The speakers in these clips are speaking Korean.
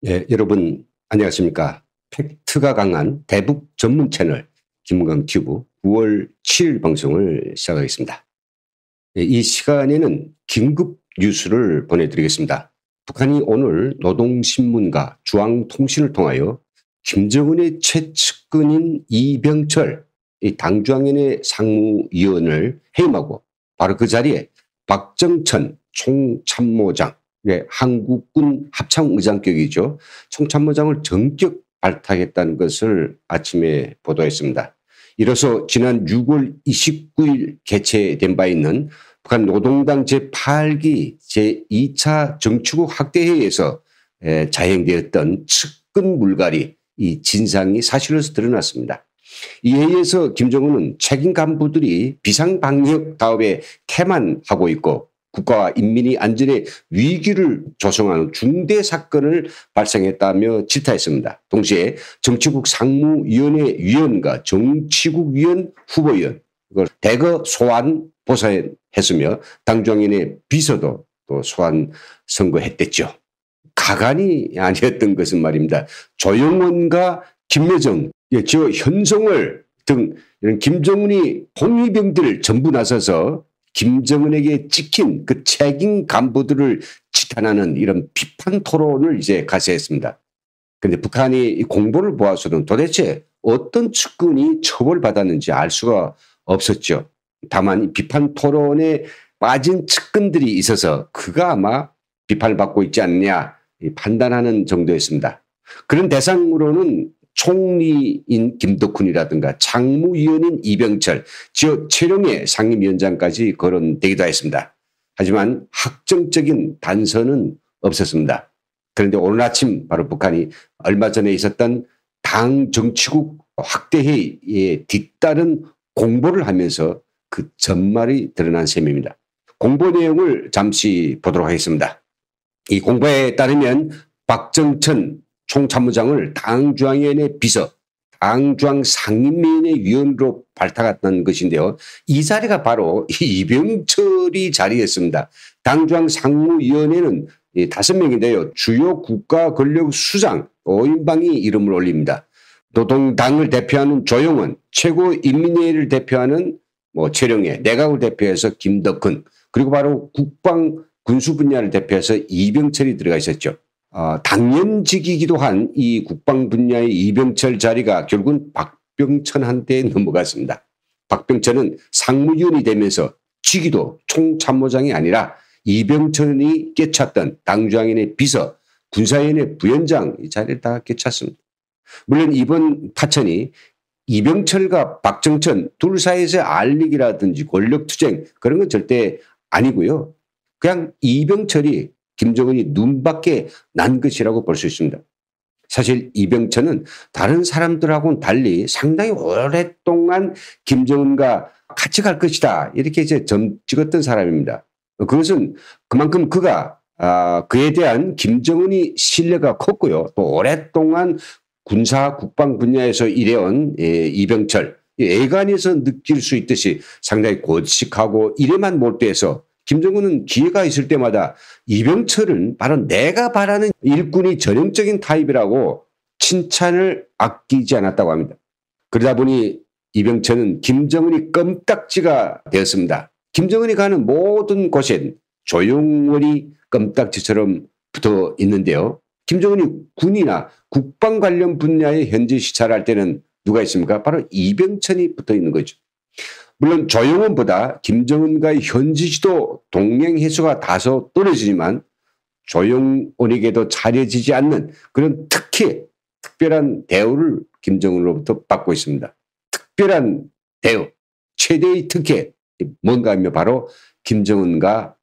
예, 여러분 안녕하십니까. 팩트가 강한 대북 전문 채널 김은광 튜브 9월 7일 방송을 시작하겠습니다. 예, 이 시간에는 긴급 뉴스를 보내드리겠습니다. 북한이 오늘 노동신문과 중앙통신을 통하여 김정은의 최측근인 이병철 당중앙위원회 상무위원을 해임하고 바로 그 자리에 박정천 총참모장, 한국군 합참의장격이죠. 총참모장을 전격 발탁했다는 것을 아침에 보도했습니다. 이로써 지난 6월 29일 개최된 바 있는 북한 노동당 제8기 제2차 정치국 확대회의에서 자행되었던 측근 물갈이 이 진상이 사실로서 드러났습니다. 이 회의에서 김정은은 책임 간부들이 비상방역 사업에 태만하고 있고 국가와 인민의 안전에 위기를 조성하는 중대 사건을 발생했다며 질타했습니다. 동시에 정치국 상무위원회 위원과 정치국 위원 후보위원 이걸 대거 소환 보사했으며 당중앙위원회 비서도 또 소환 선거했댔죠. 가관이 아니었던 것은 말입니다. 조영원과 김여정, 저 현송월 등 이런 김정은이 홍위병들 전부 나서서 김정은에게 찍힌 그 책임 간부들을 지탄하는 이런 비판 토론을 이제 가세했습니다. 그런데 북한이 공보를 보아서는 도대체 어떤 측근이 처벌받았는지 알 수가 없었죠. 다만 이 비판 토론에 빠진 측근들이 있어서 그가 아마 비판을 받고 있지 않느냐 판단하는 정도였습니다. 그런 대상으로는 총리인 김덕훈이라든가常務위원인 이병철, 지역 최룡해 상임위원장까지 거론되기도 했습니다. 하지만 확정적인 단서는 없었습니다. 그런데 오늘 아침 바로 북한이 얼마 전에 있었던 당 정치국 확대회의에 뒤따른 공보를 하면서 그 전말이 드러난 셈입니다. 공보 내용을 잠시 보도록 하겠습니다. 이 공보에 따르면 박정천 총참모장을 당중앙위원회 비서, 당중앙 상임위원회 위원으로 발탁했던 것인데요. 이 자리가 바로 이병철이 자리였습니다. 당중앙 상무위원회는 5명인데요. 주요 국가 권력 수장 5인방이 이름을 올립니다. 노동당을 대표하는 조영원, 최고인민회의를 대표하는 최룡해, 내각을 대표해서 김덕훈, 그리고 바로 국방 군수 분야를 대표해서 이병철이 들어가 있었죠. 당연직이기도 한 이 국방 분야의 이병철 자리가 결국은 박병천한테 넘어갔습니다. 박병천은 상무위원이 되면서 직위도 총참모장이 아니라 이병철이 꿰찼던 당중앙위원회 비서, 군사위원회 부위원장 이 자리를 다 꿰찼습니다. 물론 이번 파천이 이병철과 박정천 둘 사이에서 알리기라든지 권력투쟁 그런 건 절대 아니고요. 그냥 이병철이 김정은이 눈밖에 난 것이라고 볼 수 있습니다. 사실 이병철은 다른 사람들하고는 달리 상당히 오랫동안 김정은과 같이 갈 것이다 이렇게 이제 점 찍었던 사람입니다. 그것은 그만큼 그가 그에 대한 김정은이 신뢰가 컸고요. 또 오랫동안 군사 국방 분야에서 일해온 이병철 애간에서 느낄 수 있듯이 상당히 고직하고 일에만 몰두해서 김정은은 기회가 있을 때마다 이병철은 바로 내가 바라는 일꾼이 전형적인 타입이라고 칭찬을 아끼지 않았다고 합니다. 그러다 보니 이병철은 김정은이 껌딱지가 되었습니다. 김정은이 가는 모든 곳엔 조영원이 껌딱지처럼 붙어 있는데요. 김정은이 군이나 국방 관련 분야에 현지 시찰을 할 때는 누가 있습니까? 바로 이병철이 붙어 있는 거죠. 물론 조영원보다 김정은과의 현지지도 동행 횟수가 다소 떨어지지만 조영원에게도 차려지지 않는 그런 특별한 대우를 김정은으로부터 받고 있습니다. 특별한 대우, 최대의 특혜 뭔가 하면 바로 김정은과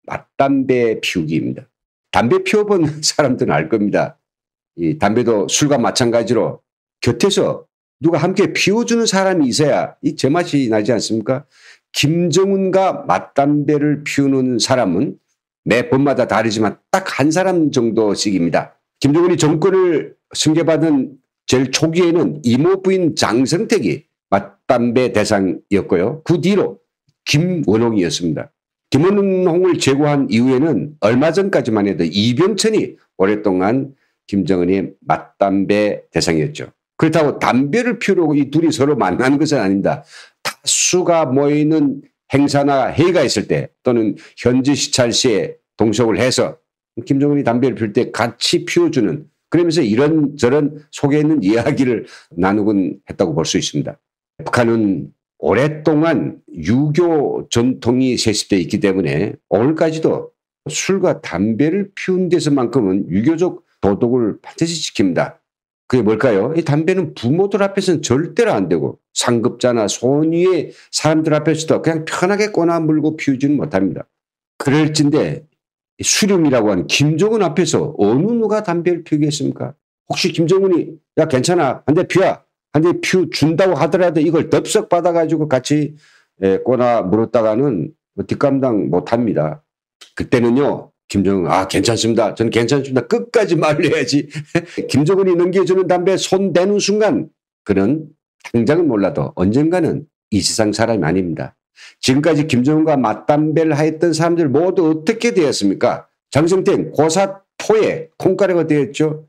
맞담배 피우기입니다. 담배 피워본 사람들은 알 겁니다. 이 담배도 술과 마찬가지로 곁에서 누가 함께 피워주는 사람이 있어야 이 제맛이 나지 않습니까? 김정은과 맞담배를 피우는 사람은 매 번마다 다르지만 딱 한 사람 정도씩입니다. 김정은이 정권을 승계받은 제일 초기에는 이모 부인 장성택이 맞담배 대상이었고요. 그 뒤로 김원홍이었습니다. 김원홍을 제거한 이후에는 얼마 전까지만 해도 이병천이 오랫동안 김정은의 맞담배 대상이었죠. 그렇다고 담배를 피우려고 이 둘이 서로 만나는 것은 아닙니다. 다수가 모이는 행사나 회의가 있을 때 또는 현지 시찰 시에 동석을 해서 김정은이 담배를 피울 때 같이 피워주는, 그러면서 이런저런 속에 있는 이야기를 나누곤 했다고 볼 수 있습니다. 북한은 오랫동안 유교 전통이 세습되어 있기 때문에 오늘까지도 술과 담배를 피운 데서만큼은 유교적 도덕을 반드시 지킵니다. 그게 뭘까요? 이 담배는 부모들 앞에서는 절대로 안 되고 상급자나 소위의 사람들 앞에서도 그냥 편하게 꺼나 물고 피우지는 못합니다. 그럴진데 수령이라고 하는 김정은 앞에서 어느 누가 담배를 피우겠습니까? 혹시 김정은이 야 괜찮아 한 대 피워, 한 대 피워준다고 하더라도 이걸 덥석 받아가지고 같이 꼬나 물었다가는 뒷감당 못합니다. 그때는요 김정은 괜찮습니다. 저는 괜찮습니다. 끝까지 말려야지. 김정은이 넘겨주는 담배에 손 대는 순간 그는 당장은 몰라도 언젠가는 이 세상 사람이 아닙니다. 지금까지 김정은과 맞담배를 하였던 사람들 모두 어떻게 되었습니까? 장성택 고사포에 콩가루가 되었죠.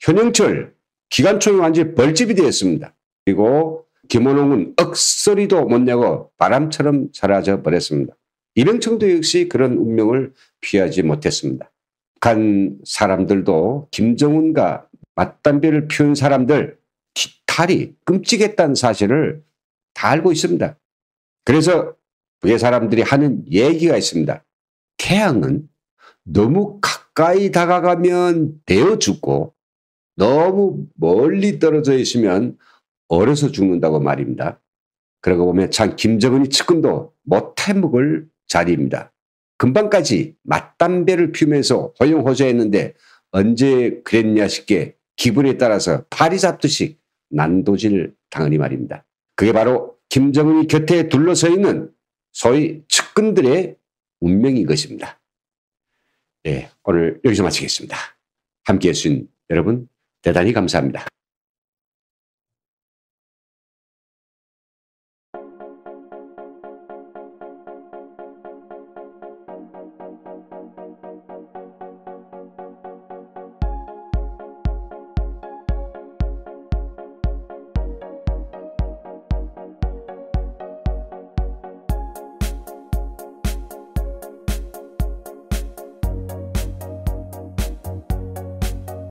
현영철 기관총이 완전히 벌집이 되었습니다. 그리고 김원홍은 억소리도 못 내고 바람처럼 사라져 버렸습니다. 이병철도 역시 그런 운명을 피하지 못했습니다. 북한 사람들도 김정은과 맞담배를 피운 사람들 뒷탈이 끔찍했다는 사실을 다 알고 있습니다. 그래서 북의 사람들이 하는 얘기가 있습니다. 태양은 너무 가까이 다가가면 데워 죽고 너무 멀리 떨어져 있으면 얼어서 죽는다고 말입니다. 그러고 보면 참 김정은이 측근도 못해 먹을 자리입니다. 금방까지 맞담배를 피우면서 호용호재했는데 언제 그랬냐 싶게 기분에 따라서 파리 잡듯이 난도질 당하니 말입니다. 그게 바로 김정은이 곁에 둘러서 있는 소위 측근들의 운명인 것입니다. 네, 오늘 여기서 마치겠습니다. 함께해 주신 여러분 대단히 감사합니다.